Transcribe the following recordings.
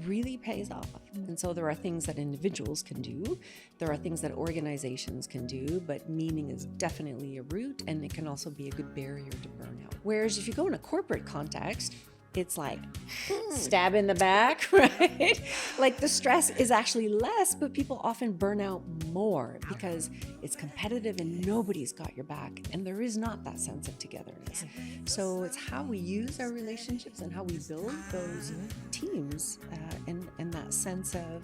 really pays off. And so there are things that individuals can do. There are things that organizations can do, but meaning is definitely a root, and it can also be a good barrier to burnout. Whereas if you go in a corporate context, it's like stab in the back, right? Like the stress is actually less, but people often burn out more because it's competitive and nobody's got your back. And there is not that sense of togetherness. So it's how we use our relationships and how we build those teams and that sense of,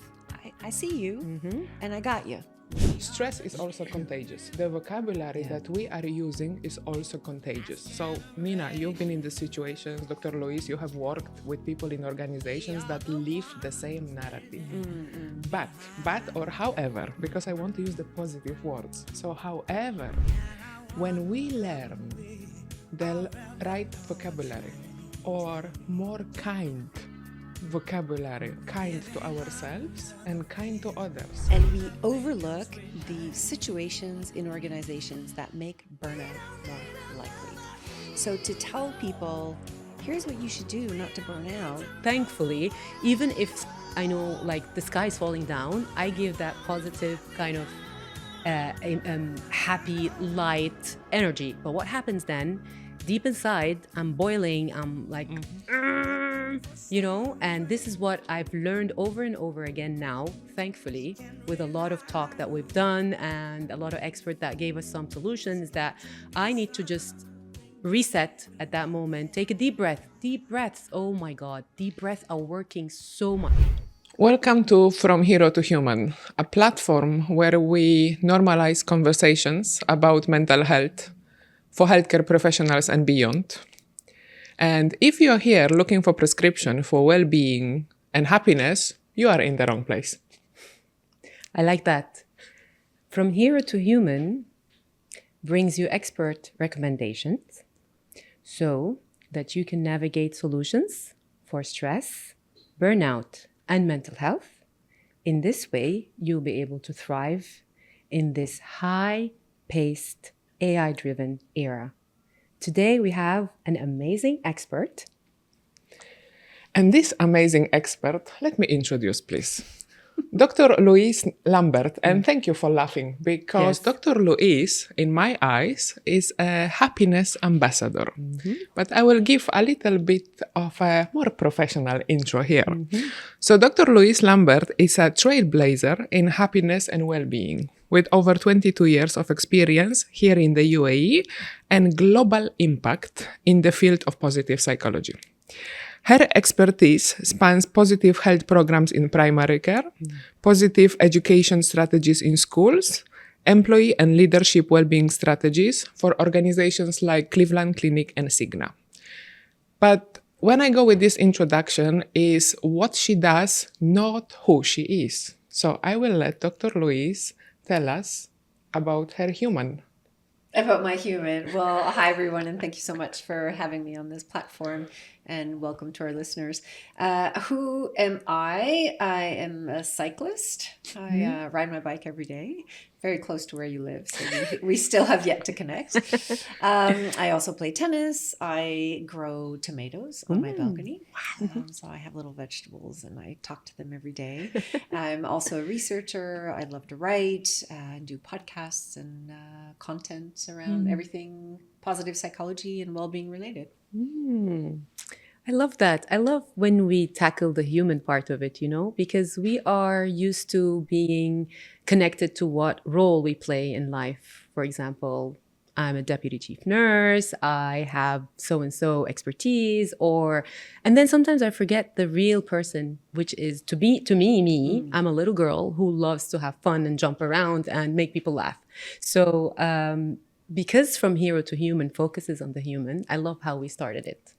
I see you and I got you. Stress is also contagious. The vocabulary that we are using is also contagious. So, Mina, you've been in the situations, Dr. Louise, you have worked with people in organizations that live the same narrative. But, or however, because I want to use the positive words. So, however, when we learn the right vocabulary or more kind vocabulary, kind to ourselves and kind to others. And we overlook the situations in organizations that make burnout more likely. So to tell people, here's what you should do not to burn out. Thankfully, even if I know like the sky is falling down, I give that positive kind of happy, light energy. But what happens then? Deep inside, I'm boiling, I'm like, you know, and this is what I've learned over and over again now, thankfully, with a lot of talk that we've done and a lot of experts that gave us some solutions, that I need to just reset at that moment, take a deep breath. Deep breaths, oh my God, deep breaths are working so much. Welcome to From Hero to Human, a platform where we normalize conversations about mental health for healthcare professionals and beyond. And if you're here looking for prescription for well-being and happiness, you are in the wrong place. I like that. From Hero to Human brings you expert recommendations so that you can navigate solutions for stress, burnout, and mental health. In this way, you'll be able to thrive in this high-paced, AI-driven era. Today, we have an amazing expert. And this amazing expert, let me introduce, please. Dr. Louise Lambert, and thank you for laughing, because Dr. Louise, in my eyes, is a happiness ambassador. But I will give a little bit of a more professional intro here. So Dr. Louise Lambert is a trailblazer in happiness and well-being, with over 22 years of experience here in the UAE and global impact in the field of positive psychology. Her expertise spans positive health programs in primary care, positive education strategies in schools, employee and leadership well-being strategies for organizations like Cleveland Clinic and Cigna. But when I go with this introduction is what she does, not who she is. So I will let Dr. Louise tell us about her human. About my human. Well, hi everyone, and thank you so much for having me on this platform, and welcome to our listeners. Who am I? I am a cyclist. I ride my bike every day, very close to where you live, so we still have yet to connect. I also play tennis. I grow tomatoes on my balcony. So I have little vegetables and I talk to them every day. I'm also a researcher. I love to write and do podcasts and content around everything positive psychology and well-being related. I love that. I love when we tackle the human part of it, you know, because we are used to being connected to what role we play in life. For example, I'm a deputy chief nurse, I have so-and-so expertise, and then sometimes I forget the real person, which is to me, I'm a little girl who loves to have fun and jump around and make people laugh. So because From Hero to Human focuses on the human, I love how we started it.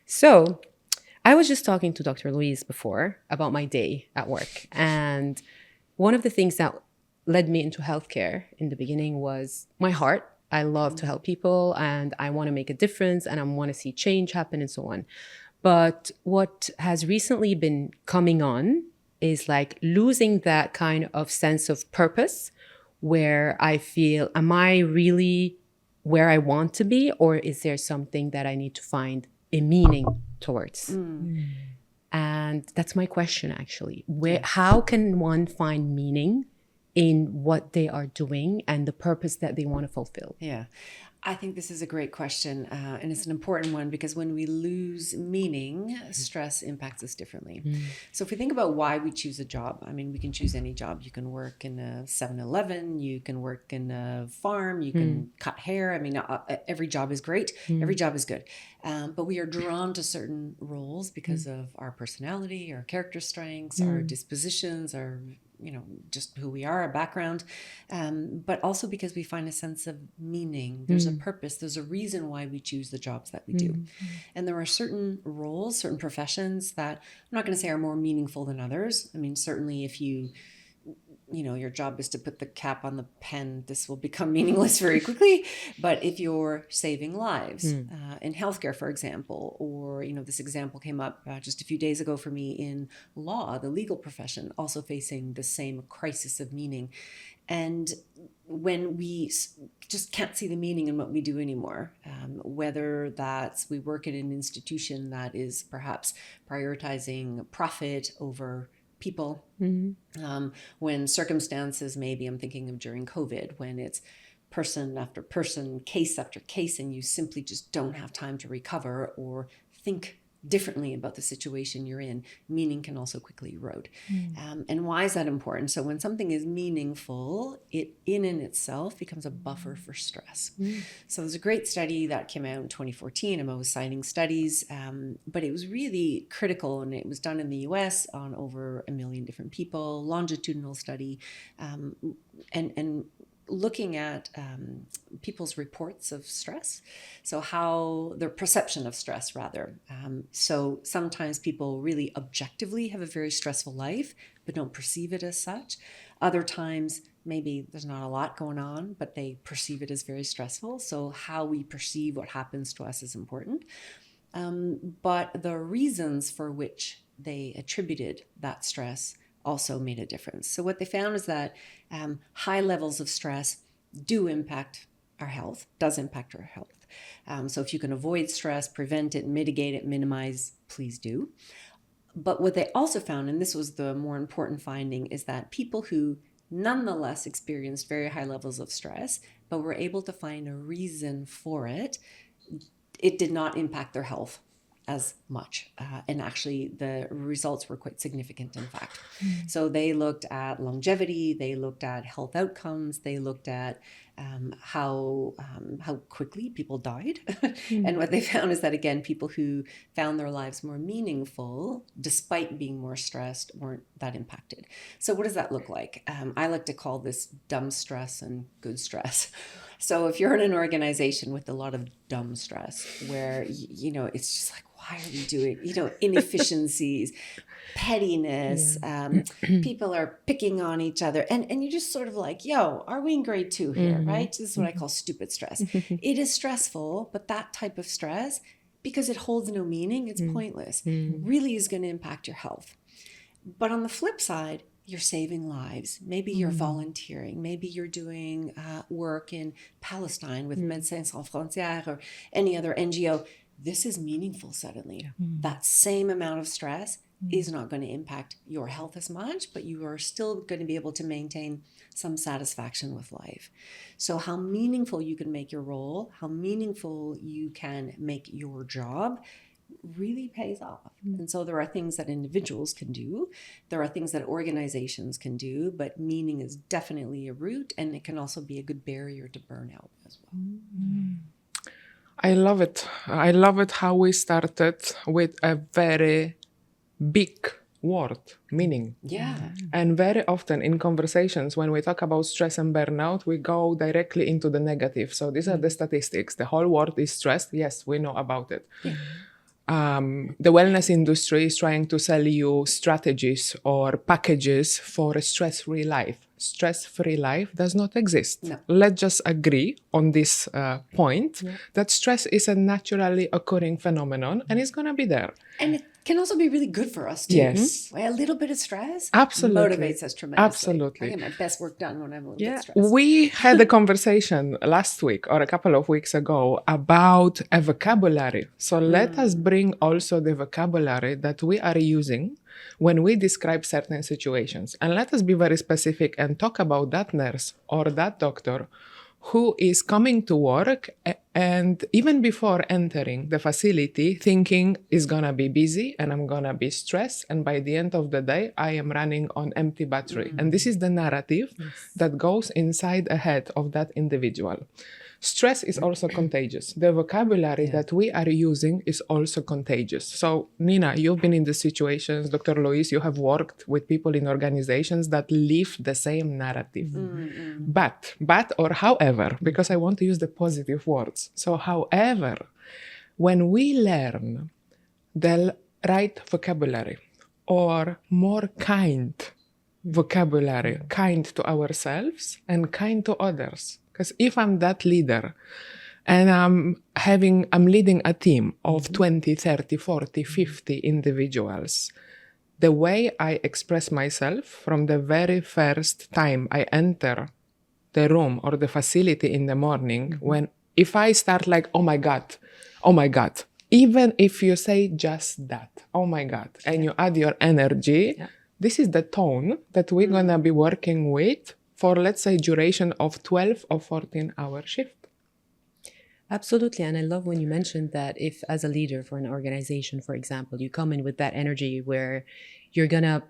So I was just talking to Dr. Louise before about my day at work. And one of the things that led me into healthcare in the beginning was my heart. I love to help people and I want to make a difference and I want to see change happen and so on. But what has recently been coming on is like losing that kind of sense of purpose where I feel, am I really where I want to be, or is there something that I need to find a meaning towards? And that's my question, actually. How can one find meaning in what they are doing and the purpose that they want to fulfill? Yeah. I think this is a great question, and it's an important one because when we lose meaning, stress impacts us differently. So if we think about why we choose a job, I mean, we can choose any job. You can work in a 7-Eleven, you can work in a farm, you can cut hair. I mean, every job is great. Every job is good. But we are drawn to certain roles because of our personality, our character strengths, our dispositions, our just who we are, our background, but also because we find a sense of meaning. There's a purpose. There's a reason why we choose the jobs that we do. And there are certain roles, certain professions that I'm not going to say are more meaningful than others. I mean, certainly if your job is to put the cap on the pen, this will become meaningless very quickly. But if you're saving lives in healthcare, for example, or, this example came up just a few days ago for me in law, the legal profession, also facing the same crisis of meaning. And when we just can't see the meaning in what we do anymore, whether that's we work in an institution that is perhaps prioritizing profit over people, when circumstances, maybe I'm thinking of during COVID, when it's person after person, case after case, and you simply just don't have time to recover or think differently about the situation you're in, meaning can also quickly erode. And why is that important? So when something is meaningful, it in and itself becomes a buffer for stress. So there's a great study that came out in 2014. I'm always citing studies, but it was really critical, and it was done in the US on over 1 million different people, longitudinal study, and looking at people's reports of stress, so how their perception of stress, rather. So sometimes people really objectively have a very stressful life, but don't perceive it as such. Other times, maybe there's not a lot going on, but they perceive it as very stressful. So how we perceive what happens to us is important. But the reasons for which they attributed that stress also made a difference. So what they found is that high levels of stress do impact our health, does impact our health. So if you can avoid stress, prevent it, mitigate it, minimize, please do. But what they also found, and this was the more important finding, is that people who nonetheless experienced very high levels of stress, but were able to find a reason for it, it did not impact their health as much. And actually the results were quite significant, in fact. So they looked at longevity, they looked at health outcomes, they looked at how quickly people died. And what they found is that, again, people who found their lives more meaningful, despite being more stressed, weren't that impacted. So what does that look like? I like to call this dumb stress and good stress. So if you're in an organization with a lot of dumb stress, where, it's just like, why are we doing, inefficiencies, pettiness, people are picking on each other. And you're just sort of like, are we in grade 2 here, right? This is what I call stupid stress. It is stressful, but that type of stress, because it holds no meaning, it's pointless, really is going to impact your health. But on the flip side, you're saving lives. Maybe you're volunteering. Maybe you're doing work in Palestine with Médecins Sans Frontières or any other NGO. This is meaningful suddenly. That same amount of stress is not going to impact your health as much, but you are still going to be able to maintain some satisfaction with life. So how meaningful you can make your role, how meaningful you can make your job, really pays off. And so there are things that individuals can do. There are things that organizations can do, but meaning is definitely a root, and it can also be a good barrier to burnout as well. I love it. I love it how we started with a very big word, meaning. Yeah. And very often in conversations, when we talk about stress and burnout, we go directly into the negative. So these are the statistics. The whole world is stressed. Yes, we know about it. Yeah. The wellness industry is trying to sell you strategies or packages for a stress-free life. stress-free life does not exist. No. Let's just agree on this point that stress is a naturally occurring phenomenon and it's going to be there. And it can also be really good for us too. Yes. A little bit of stress Absolutely. motivates us tremendously. Absolutely. I get my best work done when I'm a little bit stressed. We had a conversation last week or a couple of weeks ago about a vocabulary. So let us bring also the vocabulary that we are using when we describe certain situations. And let us be very specific and talk about that nurse or that doctor who is coming to work and even before entering the facility thinking is gonna be busy and I'm gonna be stressed, and by the end of the day I am running on empty battery. And this is the narrative that goes inside the head of that individual. Stress is also contagious. The vocabulary that we are using is also contagious. So, Nina, you've been in the situations, Dr. Louise, you have worked with people in organizations that live the same narrative. But, or however, because I want to use the positive words. So, however, when we learn the right vocabulary or more kind vocabulary, kind to ourselves and kind to others, because if I'm that leader and I'm leading a team of 20, 30, 40, 50 individuals, the way I express myself from the very first time I enter the room or the facility in the morning, if I start like, oh my God, even if you say just that, oh my God, and you add your energy, this is the tone that we're gonna be working with for, let's say, duration of 12 or 14-hour shift. Absolutely. And I love when you mentioned that if as a leader for an organization, for example, you come in with that energy where you're going to,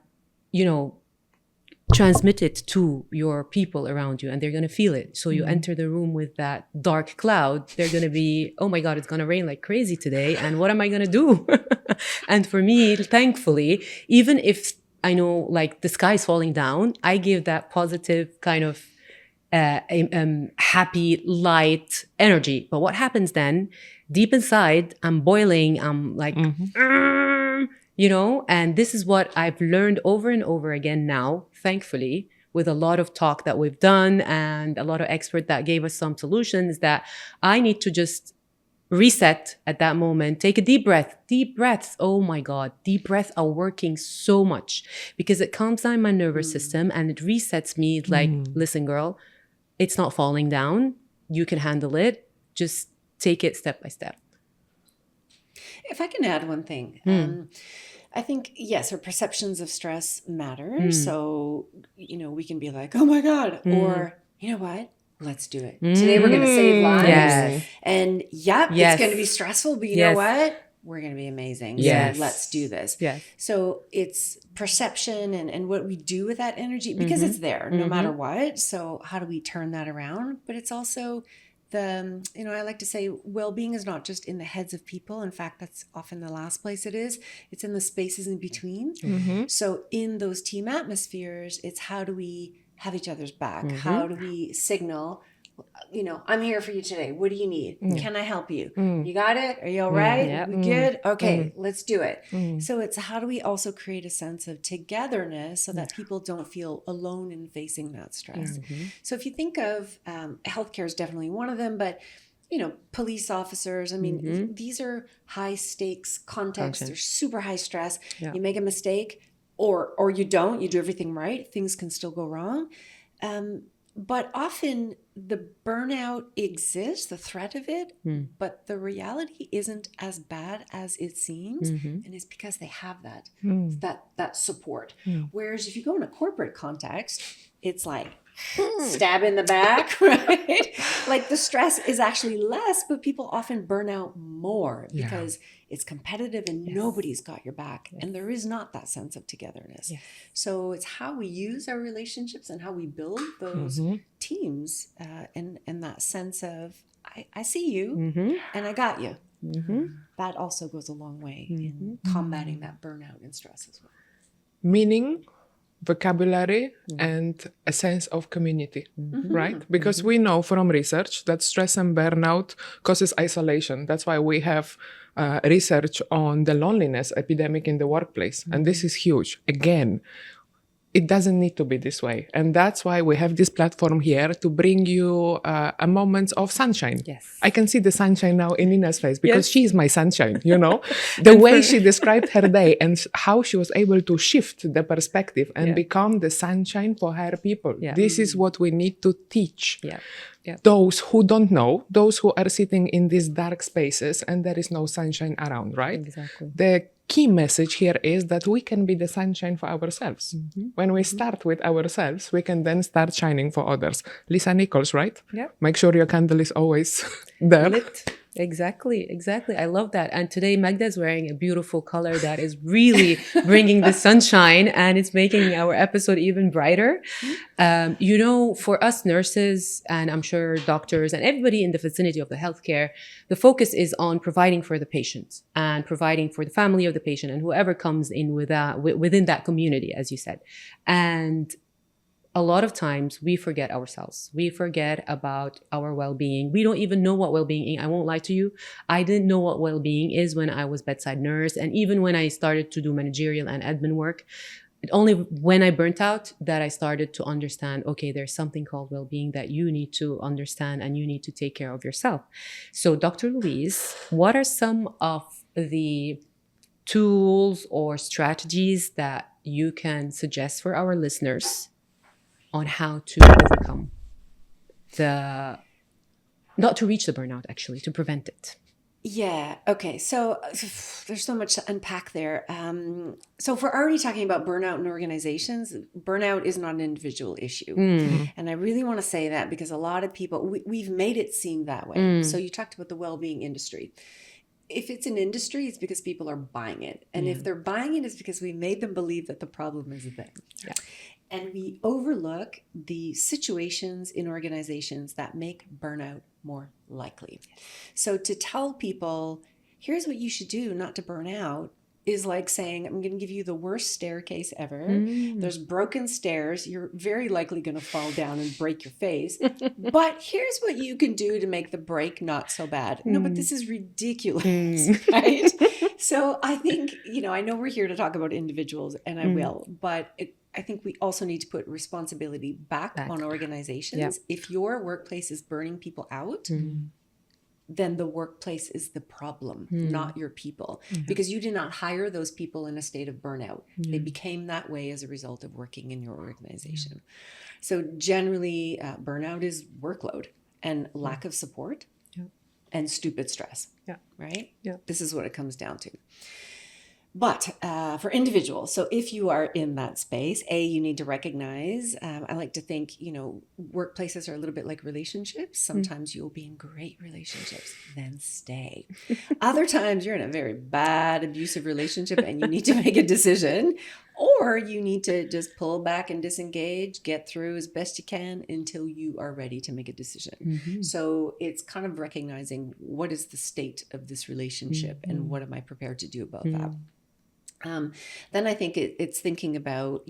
transmit it to your people around you and they're going to feel it. So you enter the room with that dark cloud. They're going to be, oh my God, it's going to rain like crazy today. And what am I going to do? And for me, thankfully, even if I know like the sky is falling down, I give that positive kind of happy, light energy. But what happens then, deep inside, I'm boiling, I'm like, and this is what I've learned over and over again now, thankfully, with a lot of talk that we've done and a lot of experts that gave us some solutions, that I need to just reset at that moment, take a deep breaths. Oh my God, deep breaths are working so much because it calms down my nervous system and it resets me. It's like, listen, girl, it's not falling down. You can handle it. Just take it step by step. If I can add one thing, I think, yes, our perceptions of stress matter. So, we can be like, oh my God, or you know what? Let's do it. Today we're going to save lives. Yes. And it's going to be stressful, but you know what? We're going to be amazing. Yes. So let's do this. Yes. So it's perception and what we do with that energy, because it's there no matter what. So how do we turn that around? But it's also I like to say well-being is not just in the heads of people. In fact, that's often the last place it is. It's in the spaces in between. So in those team atmospheres, it's how do we have each other's back? How do we signal, I'm here for you today. What do you need? Can I help you? You got it? Are you all right? We good? Okay, let's do it. So it's how do we also create a sense of togetherness so that people don't feel alone in facing that stress? So if you think of healthcare is definitely one of them, but police officers, these are high stakes contexts. They're super high stress. You make a mistake or you don't, you do everything right, things can still go wrong. But often the burnout exists, the threat of it, but the reality isn't as bad as it seems. And it's because they have that support. Whereas if you go in a corporate context, it's like stab in the back, right? Like the stress is actually less, but people often burn out more because it's competitive and nobody's got your back. And there is not that sense of togetherness. So it's how we use our relationships and how we build those teams and that sense of, I see you and I got you. That also goes a long way in combating that burnout and stress as well. Meaning, vocabulary and a sense of community, right? Because we know from research that stress and burnout causes isolation. That's why we have research on the loneliness epidemic in the workplace. And this is huge. Again, it doesn't need to be this way. And that's why we have this platform here to bring you a moment of sunshine. Yes. I can see the sunshine now in Nina's face because Yes. she is my sunshine, you know? The way she described her day and how she was able to shift the perspective and become the sunshine for her people. Yeah. This is what we need to teach. Yeah. Yeah. Those who don't know, those who are sitting in these dark spaces and there is no sunshine around, right? Exactly. The key message here is that we can be the sunshine for ourselves. When we start with ourselves, we can then start shining for others. Lisa Nichols, right? Yeah. Make sure your candle is always there. Lit. Exactly. I love that. And today Magda is wearing a beautiful color that is really bringing the sunshine, and it's making our episode even brighter. For us nurses, and I'm sure doctors and everybody in the vicinity of the healthcare, the focus is on providing for the patient and providing for the family of the patient and whoever comes in within that community, as you said. And a lot of times we forget ourselves. We forget about our well-being. We don't even know what well-being is. I won't lie to you. I didn't know what well-being is when I was bedside nurse. And even when I started to do managerial and admin work, only when I burnt out that I started to understand, okay, there's something called well-being that you need to understand and you need to take care of yourself. So Dr. Louise, what are some of the tools or strategies that you can suggest for our listeners on how to overcome not to reach the burnout, actually, to prevent it? Yeah. Okay. So there's so much to unpack there. So if we're already talking about burnout in organizations, burnout is not an individual issue. And I really want to say that because a lot of people, we've made it seem that way. So you talked about the well-being industry. If it's an industry, it's because people are buying it. And if they're buying it, it's because we made them believe that the problem is them. Yeah. And we overlook the situations in organizations that make burnout more likely. So to tell people, here's what you should do not to burn out, is like saying, I'm going to give you the worst staircase ever. There's broken stairs. You're very likely going to fall down and break your face. But here's what you can do to make the break not so bad. No, but this is ridiculous, right? So I think, I know we're here to talk about individuals, and I will, but I think we also need to put responsibility back on organizations. Yep. If your workplace is burning people out, then the workplace is the problem, not your people. Because you did not hire those people in a state of burnout. They became that way as a result of working in your organization. So generally, burnout is workload and lack of support and stupid stress, right? Yeah. This is what it comes down to. But for individuals, so if you are in that space, you need to recognize, I like to think, workplaces are a little bit like relationships. Sometimes you'll be in great relationships, then stay. Other times you're in a very bad, abusive relationship and you need to make a decision, or you need to just pull back and disengage, get through as best you can until you are ready to make a decision. So it's kind of recognizing what is the state of this relationship and what am I prepared to do about that. Then I think it's thinking about,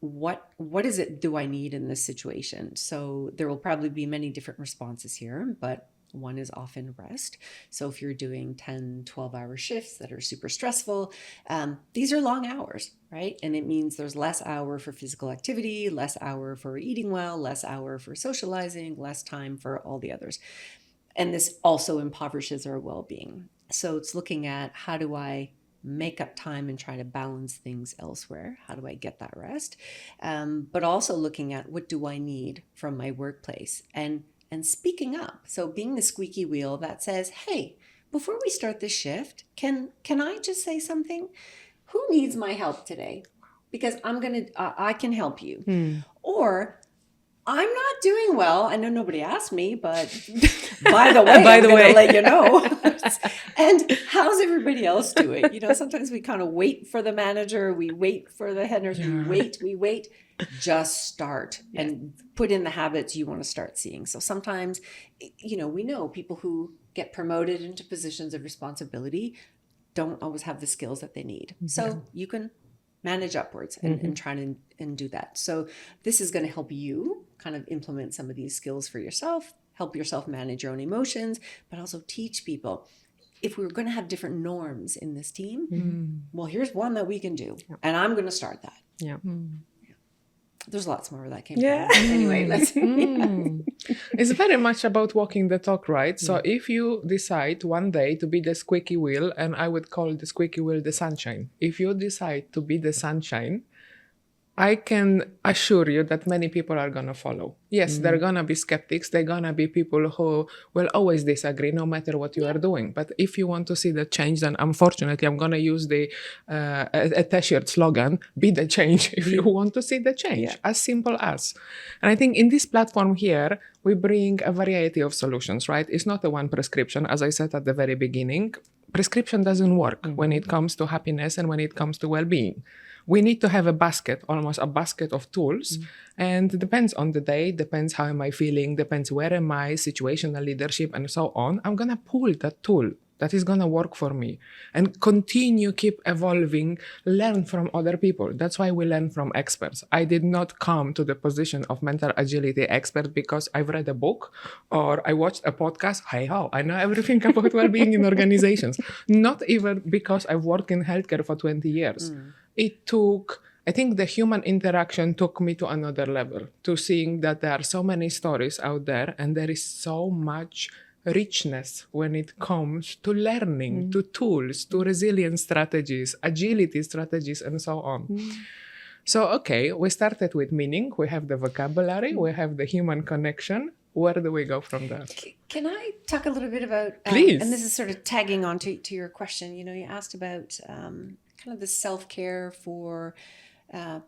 what is it do I need in this situation? So there will probably be many different responses here, but one is often rest. So if you're doing 10, 12-hour shifts that are super stressful, these are long hours, right? And it means there's less hour for physical activity, less hour for eating well, less hour for socializing, less time for all the others. And this also impoverishes our well-being. So it's looking at how do I make up time and try to balance things elsewhere? How do I get that rest? But also looking at what do I need from my workplace and speaking up. So being the squeaky wheel that says, hey, before we start this shift, can I just say something? Who needs my help today? Because I can help you. Or I'm not doing well. I know nobody asked me, but by the way, I'm going to let you know. And how's everybody else doing? Sometimes we kind of wait for the manager. We wait for the head nurse. We wait. Just start and put in the habits you want to start seeing. So sometimes, we know people who get promoted into positions of responsibility don't always have the skills that they need. So you can manage upwards and try to and do that. So this is going to help you kind of implement some of these skills for yourself, help yourself manage your own emotions, but also teach people. If we're going to have different norms in this team, well, here's one that we can do. And I'm going to start that. There's lots more where that came from. Anyway, let's. It's very much about walking the talk, right? So if you decide one day to be the squeaky wheel, and I would call the squeaky wheel the sunshine. If you decide to be the sunshine, I can assure you that many people are going to follow. Yes, there are going to be skeptics. There are going to be people who will always disagree no matter what you are doing. But if you want to see the change, then unfortunately, I'm going to use the a t-shirt slogan, be the change if you want to see the change. As simple as. And I think in this platform here, we bring a variety of solutions, right? It's not a one prescription. As I said at the very beginning, prescription doesn't work when it comes to happiness and when it comes to well-being. We need to have a basket, almost a basket of tools. And it depends on the day, depends how am I feeling, depends where am I, situational leadership, and so on. I'm going to pull that tool that is going to work for me and continue, keep evolving, learn from other people. That's why we learn from experts. I did not come to the position of mental agility expert because I've read a book or I watched a podcast. Hey, ho, I know everything about well-being in organizations. Not even because I've worked in healthcare for 20 years. It took, I think the human interaction took me to another level, to seeing that there are so many stories out there and there is so much richness when it comes to learning, to tools, to resilience strategies, agility strategies, and so on. So, okay, we started with meaning, we have the vocabulary, we have the human connection. Where do we go from there? Can I talk a little bit about, Please. And this is sort of tagging on to your question, you asked about kind of the self-care for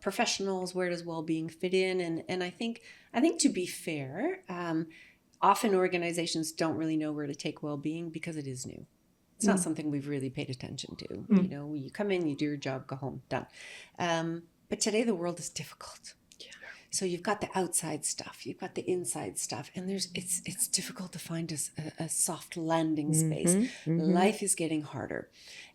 professionals, where does well-being fit in? And I think to be fair, often organizations don't really know where to take well-being because it is new. It's not something we've really paid attention to. You come in, you do your job, go home, done. But today the world is difficult. So you've got the outside stuff, you've got the inside stuff, and it's difficult to find a soft landing space. Life is getting harder.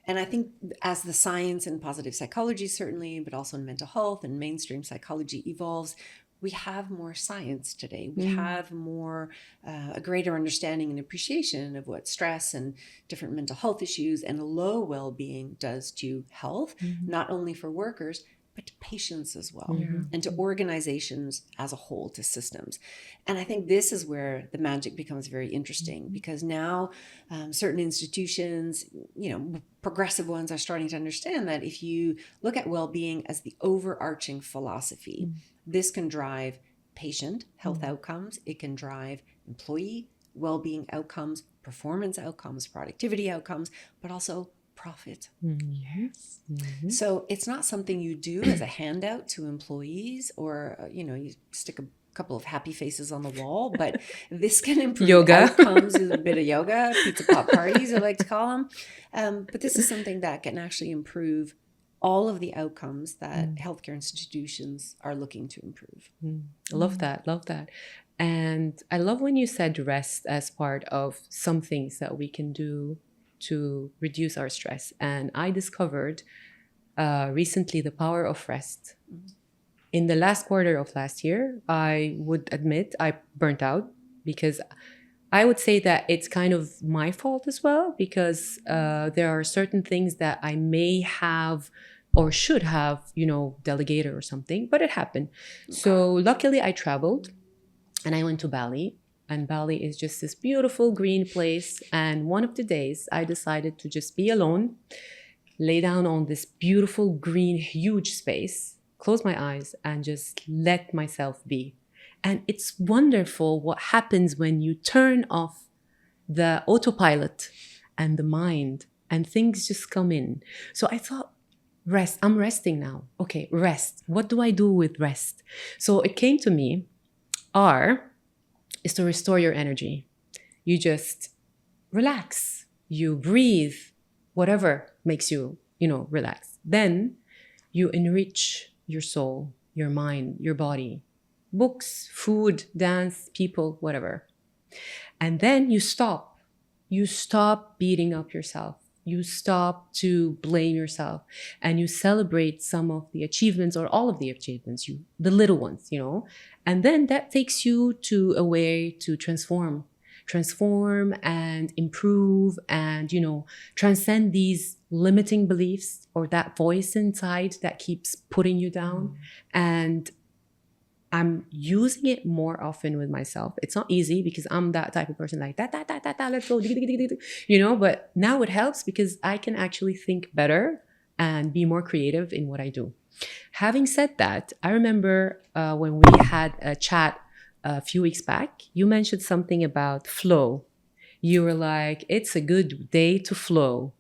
And I think as the science in positive psychology, certainly, but also in mental health and mainstream psychology evolves, we have more science today. We have more, a greater understanding and appreciation of what stress and different mental health issues and low well-being does to health, not only for workers, but to patients as well, and to organizations as a whole, to systems. And I think this is where the magic becomes very interesting, because now certain institutions, progressive ones, are starting to understand that if you look at well-being as the overarching philosophy, this can drive patient health outcomes, it can drive employee well-being outcomes, performance outcomes, productivity outcomes, but also profit. Yes. So it's not something you do as a handout to employees or, you stick a couple of happy faces on the wall, but this can improve Yoga. Outcomes with a bit of yoga, pizza pop parties, I like to call them. But this is something that can actually improve all of the outcomes that healthcare institutions are looking to improve. Love that. Love that. And I love when you said rest as part of some things that we can do to reduce our stress. And I discovered recently the power of rest. In the last quarter of last year, I would admit I burnt out, because I would say that it's kind of my fault as well, because there are certain things that I may have or should have, delegated or something, but it happened. So luckily I traveled and I went to Bali. And Bali is just this beautiful green place. And one of the days I decided to just be alone, lay down on this beautiful green, huge space, close my eyes and just let myself be. And it's wonderful what happens when you turn off the autopilot and the mind and things just come in. So I thought, rest, I'm resting now. Okay, rest. What do I do with rest? So it came to me, R is to restore your energy. You just relax, you breathe, whatever makes you, relax. Then you enrich your soul, your mind, your body, books, food, dance, people, whatever. And then you stop. You stop beating up yourself. You stop to blame yourself, and you celebrate some of the achievements or all of the achievements, the little ones, and then that takes you to a way to transform and improve and, transcend these limiting beliefs or that voice inside that keeps putting you down and I'm using it more often with myself. It's not easy because I'm that type of person like that, let's go, but now it helps because I can actually think better and be more creative in what I do. Having said that, I remember when we had a chat a few weeks back, you mentioned something about flow. You were like, it's a good day to flow.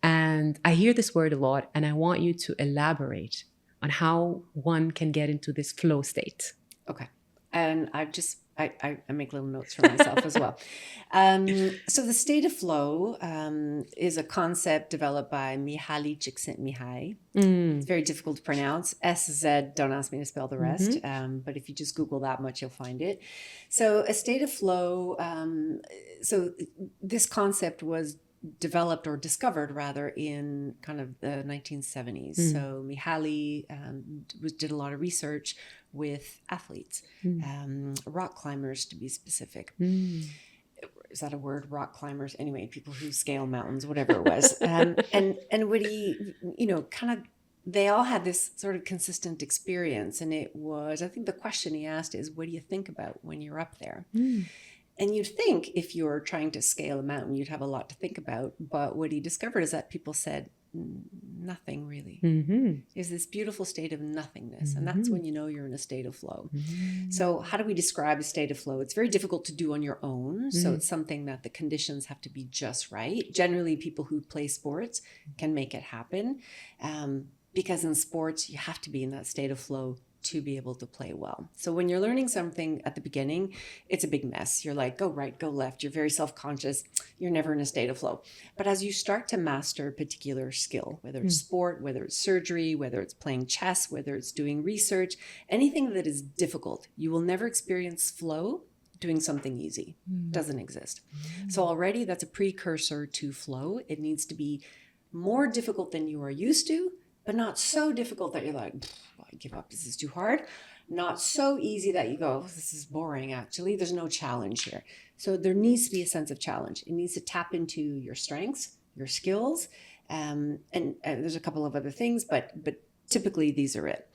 And I hear this word a lot, and I want you to elaborate on how one can get into this flow state. Okay. And I make little notes for myself as well. So the state of flow is a concept developed by Mihaly Csikszentmihalyi. It's very difficult to pronounce. SZ, don't ask me to spell the rest. But if you just Google that much, you'll find it. So a state of flow, so this concept was developed or discovered rather in kind of the 1970s. So Mihaly did a lot of research with athletes, rock climbers to be specific. Is that a word? Rock climbers? Anyway, people who scale mountains, whatever it was. And what he, kind of, they all had this sort of consistent experience. And it was, I think the question he asked is, what do you think about when you're up there? And you'd think if you're trying to scale a mountain, you'd have a lot to think about. But what he discovered is that people said nothing really. Is this beautiful state of nothingness. And that's when you know you're in a state of flow. So how do we describe a state of flow? It's very difficult to do on your own. So it's something that the conditions have to be just right. Generally, people who play sports can make it happen. Because in sports, you have to be in that state of flow to be able to play well. So when you're learning something at the beginning, it's a big mess. You're like, go right, go left. You're very self-conscious. You're never in a state of flow. But as you start to master a particular skill, whether it's sport, whether it's surgery, whether it's playing chess, whether it's doing research, anything that is difficult, you will never experience flow doing something easy. Doesn't exist. So already that's a precursor to flow. It needs to be more difficult than you are used to, but not so difficult that you're like, I give up, this is too hard. Not so easy that you go, this is boring actually. There's no challenge here. So there needs to be a sense of challenge. It needs to tap into your strengths, your skills, and there's a couple of other things, but typically these are it.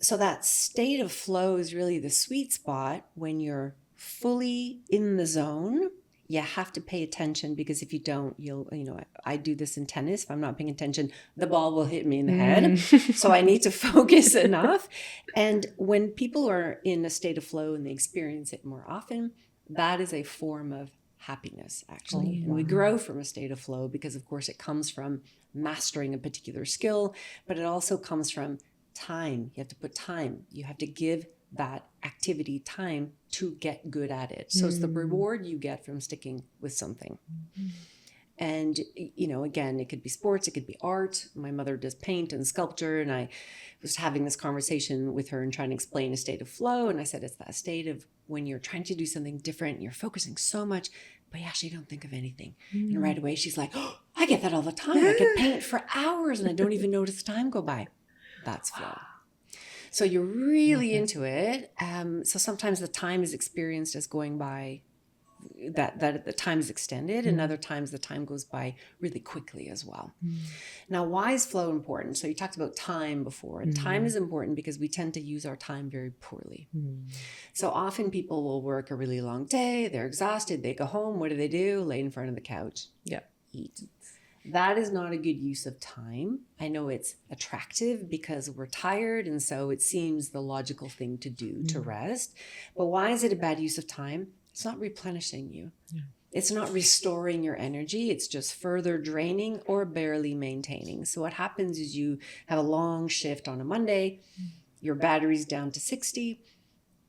So that state of flow is really the sweet spot when you're fully in the zone. You have to pay attention because if you don't, I do this in tennis. If I'm not paying attention, the ball will hit me in the head. So I need to focus enough. And when people are in a state of flow and they experience it more often, that is a form of happiness, actually. And we grow from a state of flow because, of course, it comes from mastering a particular skill, but it also comes from time. You have to put time. You have to give that activity time to get good at it. So it's the reward you get from sticking with something. And, again, it could be sports, it could be art. My mother does paint and sculpture. And I was having this conversation with her and trying to explain a state of flow. And I said, it's that state of when you're trying to do something different, you're focusing so much, but you actually don't think of anything. And right away she's like, oh, I get that all the time. I could paint for hours and I don't even notice the time go by. That's flow. So you're really into it. So sometimes the time is experienced as going by, that the time is extended, and other times the time goes by really quickly as well. Now, why is flow important? So you talked about time before, and time is important because we tend to use our time very poorly. So often people will work a really long day, they're exhausted, they go home, what do? Lay in front of the couch, eat. That is not a good use of time. I know it's attractive because we're tired, and so it seems the logical thing to do to rest. But why is it a bad use of time? It's not replenishing you. It's not restoring your energy. It's just further draining or barely maintaining. So what happens is you have a long shift on a Monday, your battery's down to 60,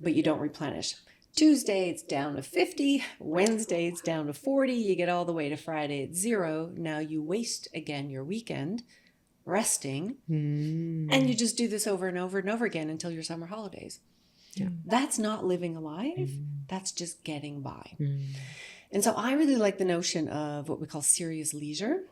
but you don't replenish. Tuesday, it's down to 50. Wednesday, it's down to 40. You get all the way to Friday at 0. Now you waste again your weekend resting, and you just do this over and over and over again until your summer holidays. That's not living a life. That's just getting by. And so I really like the notion of what we call serious leisure.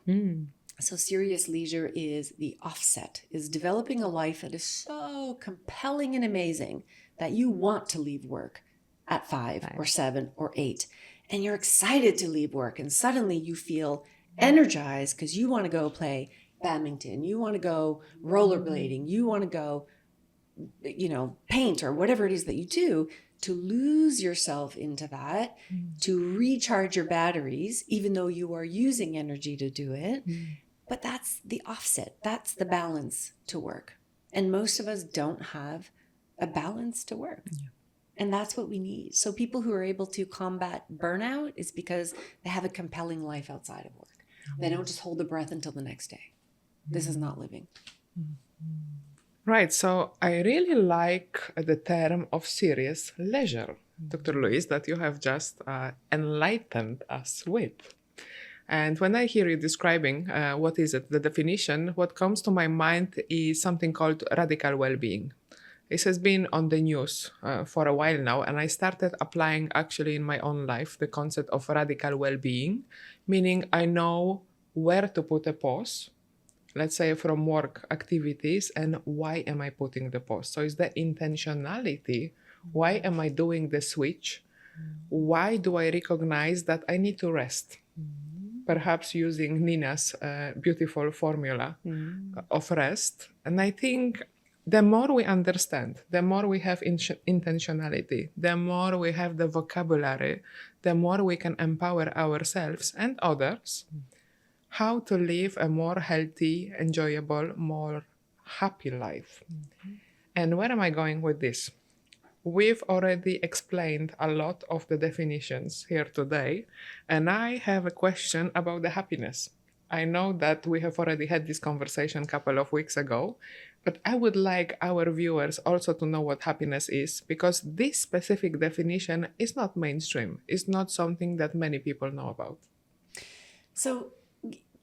So serious leisure is the offset, is developing a life that is so compelling and amazing that you want to leave work at 5 or 7 or 8, and you're excited to leave work, and suddenly you feel energized because you want to go play badminton, you want to go rollerblading, you want to go paint or whatever it is that you do, to lose yourself into that, to recharge your batteries, even though you are using energy to do it. But that's the offset. That's the balance to work. And most of us don't have a balance to work. Yeah. And that's what we need. So people who are able to combat burnout is because they have a compelling life outside of work. They don't just hold the breath until the next day. This is not living. Right. So I really like the term of serious leisure, Dr. Louise, that you have just enlightened us with. And when I hear you describing what is it, the definition, what comes to my mind is something called radical well-being. This has been on the news for a while now, and I started applying actually in my own life the concept of radical well-being, meaning I know where to put a pause, let's say from work activities, and why am I putting the pause? So it's the intentionality. Why am I doing the switch? Why do I recognize that I need to rest? Perhaps using Nina's beautiful formula of rest. And I think the more we understand, the more we have intentionality, the more we have the vocabulary, the more we can empower ourselves and others how to live a more healthy, enjoyable, more happy life. And where am I going with this? We've already explained a lot of the definitions here today, and I have a question about the happiness. I know that we have already had this conversation a couple of weeks ago, but I would like our viewers also to know what happiness is, because this specific definition is not mainstream. It's not something that many people know about. So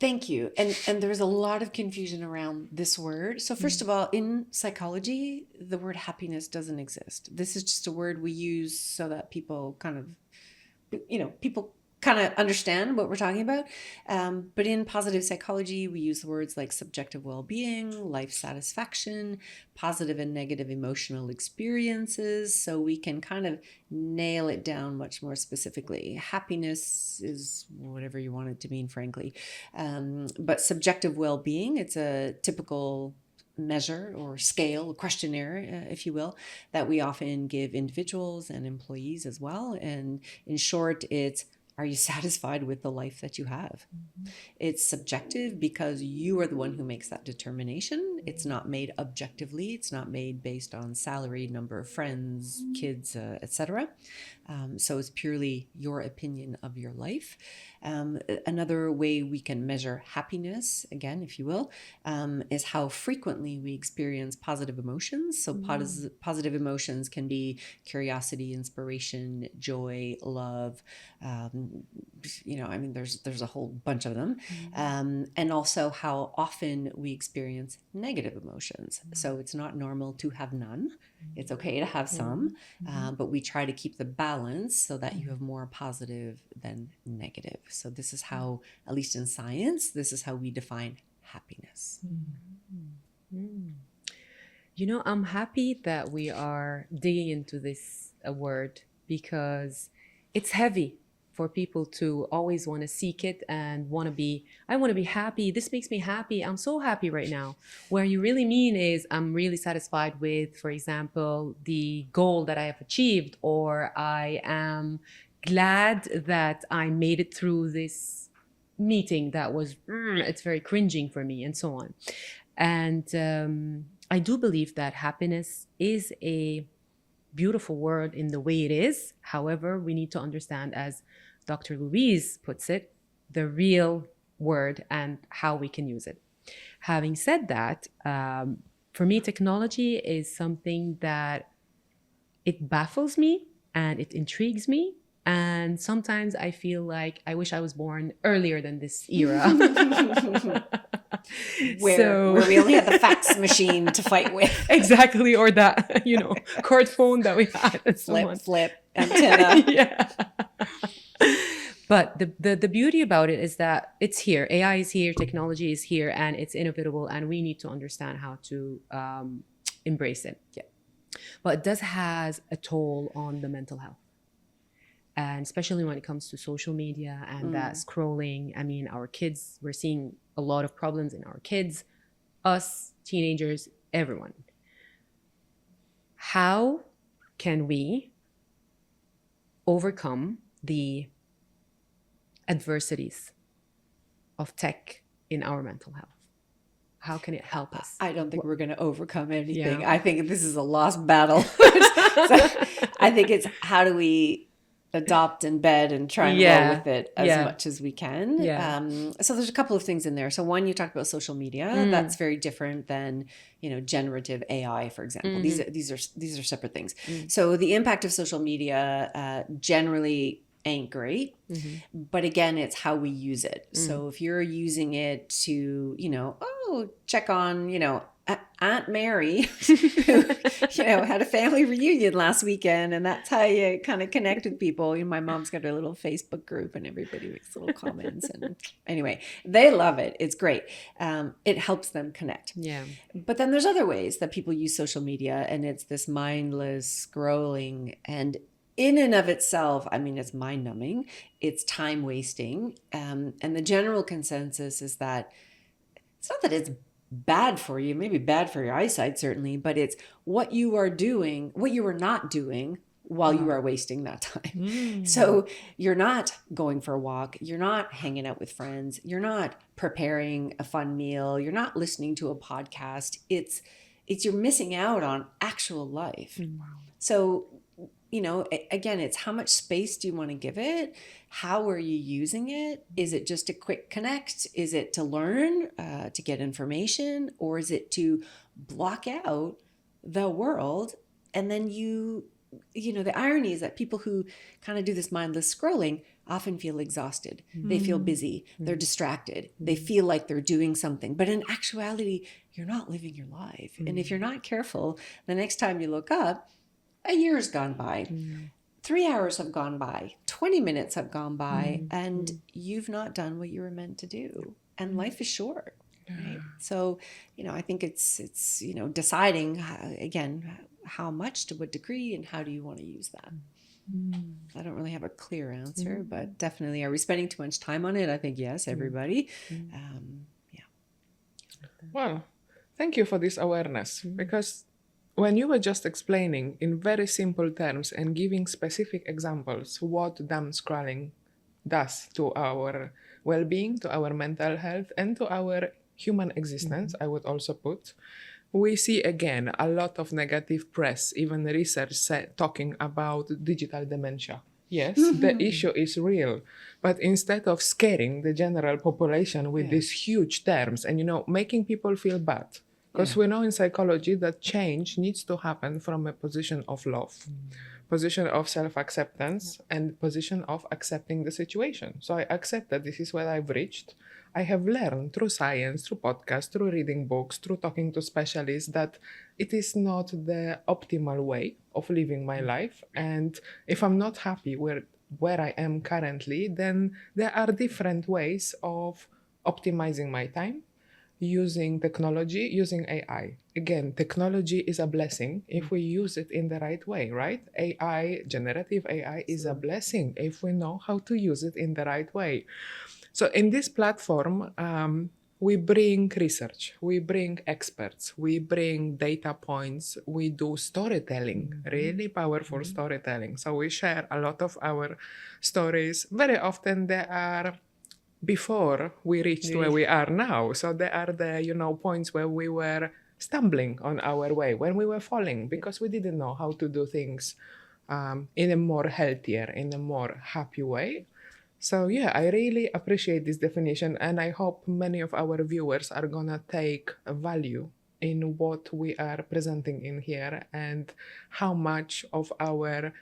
thank you. And there's a lot of confusion around this word. So first of all, in psychology, the word happiness doesn't exist. This is just a word we use so that people kind of understand what we're talking about. But in positive psychology, we use words like subjective well-being, life satisfaction, positive and negative emotional experiences. So we can kind of nail it down much more specifically. Happiness is whatever you want it to mean, frankly. But subjective well-being, it's a typical measure or scale, a questionnaire, if you will, that we often give individuals and employees as well. And in short, it's, are you satisfied with the life that you have? It's subjective because you are the one who makes that determination. It's not made objectively. It's not made based on salary, number of friends, kids, etc. So it's purely your opinion of your life. Another way we can measure happiness, again, if you will, is how frequently we experience positive emotions. So positive emotions can be curiosity, inspiration, joy, love. There's a whole bunch of them. And also how often we experience negative emotions. So it's not normal to have none. It's okay to have some, but we try to keep the balance so that you have more positive than negative. So this is how, at least in science, this is how we define happiness. I'm happy that we are digging into this word, because it's heavy for people to always want to seek it and I want to be happy. This makes me happy. I'm so happy right now. Where you really mean is I'm really satisfied with, for example, the goal that I have achieved, or I am glad that I made it through this meeting that was, it's very cringing for me, and so on. And I do believe that happiness is a beautiful word in the way it is. However, we need to understand, as Dr. Louise puts it, the real word and how we can use it. Having said that, for me, technology is something that it baffles me and it intrigues me. And sometimes I feel like I wish I was born earlier than this era. Where we only had the fax machine to fight with. Exactly, or that, cord phone that we had. And flip, antenna. Yeah. But the beauty about it is that it's here. AI is here, technology is here, and it's inevitable, and we need to understand how to embrace it. Yeah. But it does has a toll on the mental health. And especially when it comes to social media and that scrolling. I mean, our kids, we're seeing a lot of problems in our kids, us, teenagers, everyone. how can we overcome the adversities of tech in our mental health? How can it help us? I don't think we're going to overcome anything. Yeah. I think this is a lost battle. So I think it's how do we adopt, embed, and try and roll with it as much as we can. Yeah. So there's a couple of things in there. So one, you talked about social media. That's very different than, generative AI, for example. These are separate things. So the impact of social media generally ain't great, but again, it's how we use it. So if you're using it to, check on, Aunt Mary, who, had a family reunion last weekend, and that's how you kind of connect with people. My mom's got her little Facebook group, and everybody makes little comments. And anyway, they love it. It's great. It helps them connect. Yeah. But then there's other ways that people use social media, and it's this mindless scrolling, and in and of itself, it's mind numbing, it's time wasting. And the general consensus is that it's not that it's bad for you, maybe bad for your eyesight, certainly, but it's what you are doing, what you are not doing while you are wasting that time. So you're not going for a walk, you're not hanging out with friends, you're not preparing a fun meal, you're not listening to a podcast. It's you're missing out on actual life. So again, it's how much space do you want to give it? How are you using it? Is it just a quick connect? Is it to learn, to get information? Or is it to block out the world? And then the irony is that people who kind of do this mindless scrolling often feel exhausted. They feel busy. They're distracted. They feel like they're doing something. But in actuality, you're not living your life. And if you're not careful, the next time you look up, a year's gone by, 3 hours have gone by, 20 minutes have gone by, and you've not done what you were meant to do. And life is short, right? So, I think it's deciding, again, how much, to what degree, and how do you want to use that? I don't really have a clear answer, but definitely, are we spending too much time on it? I think yes, everybody. Well, thank you for this awareness, because when you were just explaining in very simple terms and giving specific examples what dumb scrolling does to our well-being, to our mental health, and to our human existence, I would also put, we see again a lot of negative press, even research talking about digital dementia. Yes, the issue is real, but instead of scaring the general population with these huge terms and, making people feel bad, because we know in psychology that change needs to happen from a position of love, position of self-acceptance, and position of accepting the situation. So I accept that this is where I've reached. I have learned through science, through podcasts, through reading books, through talking to specialists that it is not the optimal way of living my life. And if I'm not happy where I am currently, then there are different ways of optimizing my time, using technology, using AI. Again, technology is a blessing if we use it in the right way, right? AI, generative AI is a blessing if we know how to use it in the right way. So in this platform, we bring research, we bring experts, we bring data points, we do storytelling, really powerful storytelling. So we share a lot of our stories. Very often they are before we reached where we are now. So there are the, points where we were stumbling on our way, when we were falling, because we didn't know how to do things in a more healthier, in a more happy way. So yeah, I really appreciate this definition, and I hope many of our viewers are gonna take value in what we are presenting in here and how much of our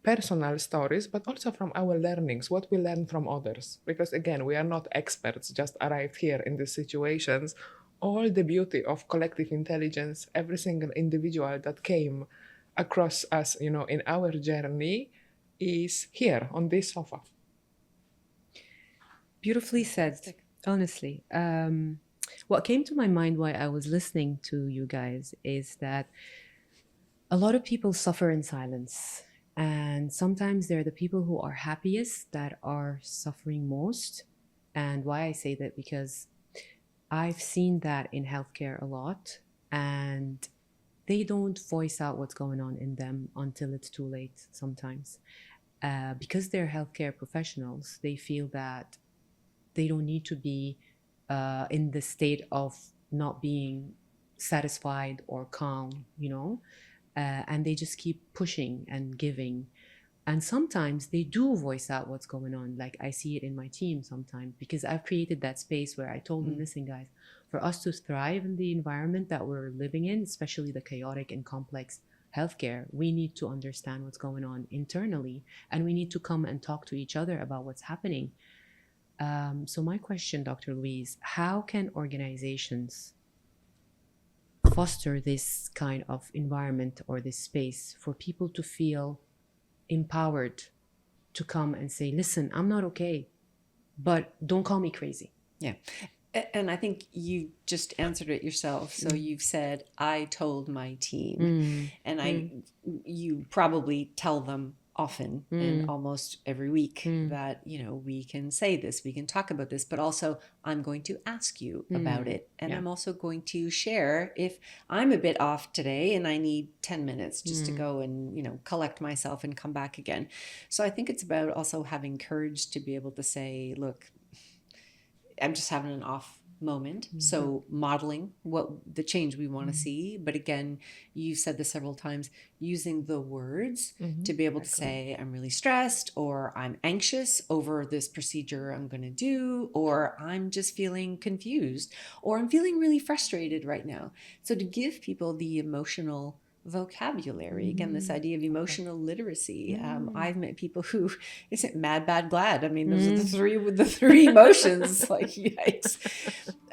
personal stories, but also from our learnings, what we learn from others. Because again, we are not experts, just arrived here in these situations. All the beauty of collective intelligence, every single individual that came across us, in our journey is here on this sofa. Beautifully said, honestly. What came to my mind while I was listening to you guys is that a lot of people suffer in silence. And sometimes they're the people who are happiest that are suffering most. And why I say that, because I've seen that in healthcare a lot. And they don't voice out what's going on in them until it's too late sometimes. Because they're healthcare professionals, they feel that they don't need to be in the state of not being satisfied or calm, and they just keep pushing and giving. And sometimes they do voice out what's going on. Like I see it in my team sometimes, because I've created that space where I told them, listen, guys, for us to thrive in the environment that we're living in, especially the chaotic and complex healthcare, we need to understand what's going on internally, and we need to come and talk to each other about what's happening. So my question, Dr. Louise, how can organizations foster this kind of environment or this space for people to feel empowered to come and say, listen, I'm not okay, but don't call me crazy? Yeah. And I think you just answered it yourself. So you've said, I told my team, and you probably tell them often and almost every week that, we can say this, we can talk about this, but also I'm going to ask you about it. And I'm also going to share if I'm a bit off today and I need 10 minutes just to go and, collect myself and come back again. So I think it's about also having courage to be able to say, look, I'm just having an off moment. So modeling what the change we want to see. But again, you've said this several times, using the words to be able to say, I'm really stressed, or I'm anxious over this procedure I'm going to do, or I'm just feeling confused, or I'm feeling really frustrated right now. So to give people the emotional vocabulary, again, this idea of emotional literacy. I've met people who, is it mad, bad, glad? I mean, those are the three emotions. Like, yikes.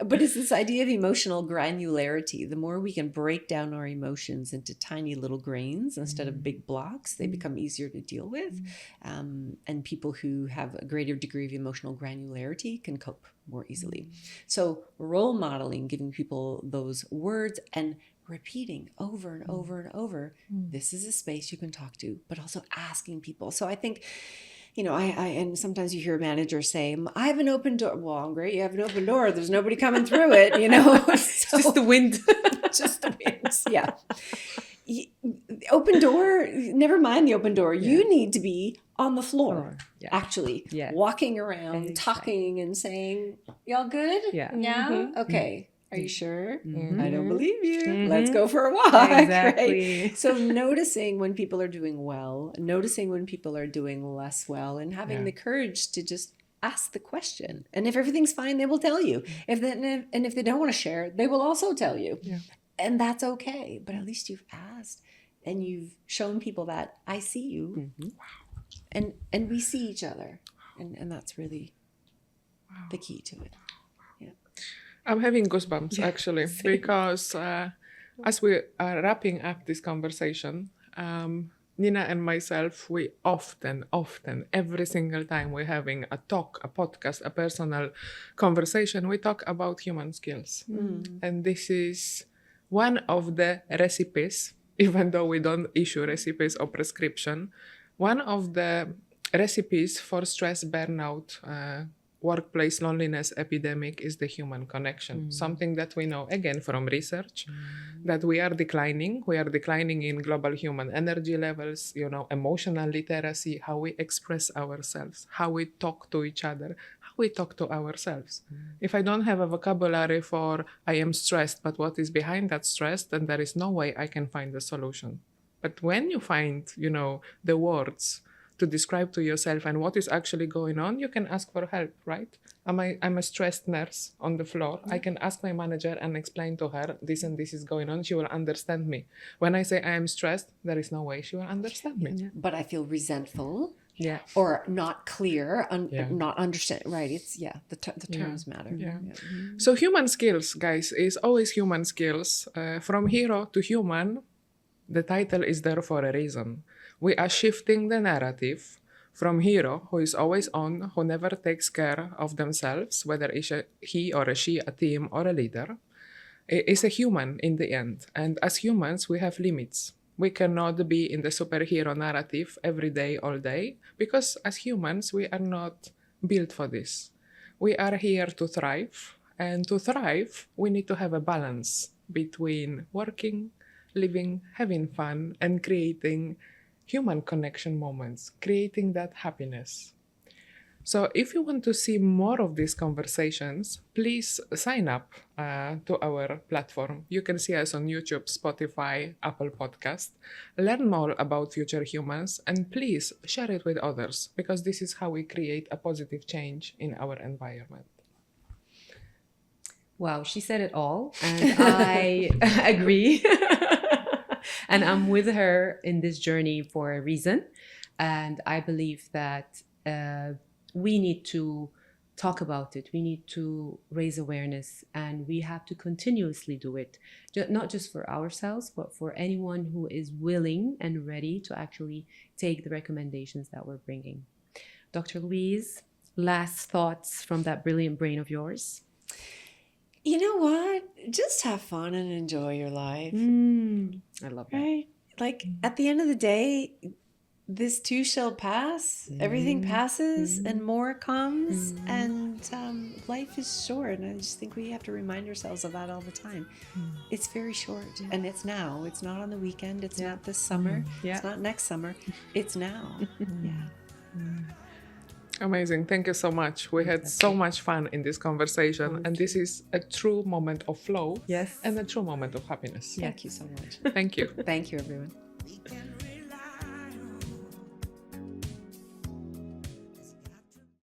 But it's this idea of emotional granularity. The more we can break down our emotions into tiny little grains instead of big blocks, they become easier to deal with. And people who have a greater degree of emotional granularity can cope more easily. So role modeling, giving people those words and repeating over and over and over, this is a space you can talk to, but also asking people. So I think, and sometimes you hear a manager say, I have an open door. Well, I'm great. You have an open door. There's nobody coming through it, So, Just the wind. just the wind. Yeah. Open door, never mind the open door. You need to be on the floor, actually, walking around, talking and saying, y'all good? Yeah. Okay. Are you sure? I don't believe you. Let's go for a walk. Exactly. Right? So noticing when people are doing well, noticing when people are doing less well, and having the courage to just ask the question. And if everything's fine, they will tell you. If they don't want to share, they will also tell you. Yeah. And that's okay. But at least you've asked and you've shown people that I see you. And we see each other. And that's really the key to it. I'm having goosebumps actually, because as we are wrapping up this conversation, Nina and myself, we often, every single time we're having a talk, a podcast, a personal conversation, we talk about human skills. And this is one of the recipes, even though we don't issue recipes or prescription, one of the recipes for stress, burnout, workplace loneliness epidemic is the human connection. Something that we know, again, from research, that we are declining. We are declining in global human energy levels, emotional literacy, how we express ourselves, how we talk to each other, how we talk to ourselves. If I don't have a vocabulary for I am stressed, but what is behind that stress, then there is no way I can find a solution. But when you find, the words to describe to yourself and what is actually going on, you can ask for help, right? I'm a stressed nurse on the floor. I can ask my manager and explain to her this and this is going on. She will understand me. When I say I am stressed, there is no way she will understand me. But I feel resentful, or not clear, not understand. Right? It's the terms matter. So human skills, guys, is always human skills. From hero to human, the title is there for a reason. We are shifting the narrative from hero, who is always on, who never takes care of themselves, whether it's he or a she, a team or a leader, is a human in the end. And as humans, we have limits. We cannot be in the superhero narrative every day, all day, because as humans, we are not built for this. We are here to thrive. And to thrive, we need to have a balance between working living, having fun, and creating human connection moments, creating that happiness. So if you want to see more of these conversations, please sign up to our platform. You can see us on YouTube, Spotify, Apple Podcast. Learn more about Future Humans, and please share it with others, because this is how we create a positive change in our environment. Wow, she said it all, and I agree. And I'm with her in this journey for a reason. And I believe that we need to talk about it. We need to raise awareness, and we have to continuously do it, not just for ourselves, but for anyone who is willing and ready to actually take the recommendations that we're bringing. Dr. Louise, last thoughts from that brilliant brain of yours? You know what? Just have fun and enjoy your life. I love that. Right? Like at the end of the day, this too shall pass. Everything passes and more comes. And life is short. And I just think we have to remind ourselves of that all the time. It's very short. And it's now. It's not on the weekend. It's not this summer. It's not next summer. It's now. Amazing. Thank you so much. We had so much fun in this conversation. And this is a true moment of flow. Yes. And a true moment of happiness. Thank you so much. Thank you. Thank you, everyone.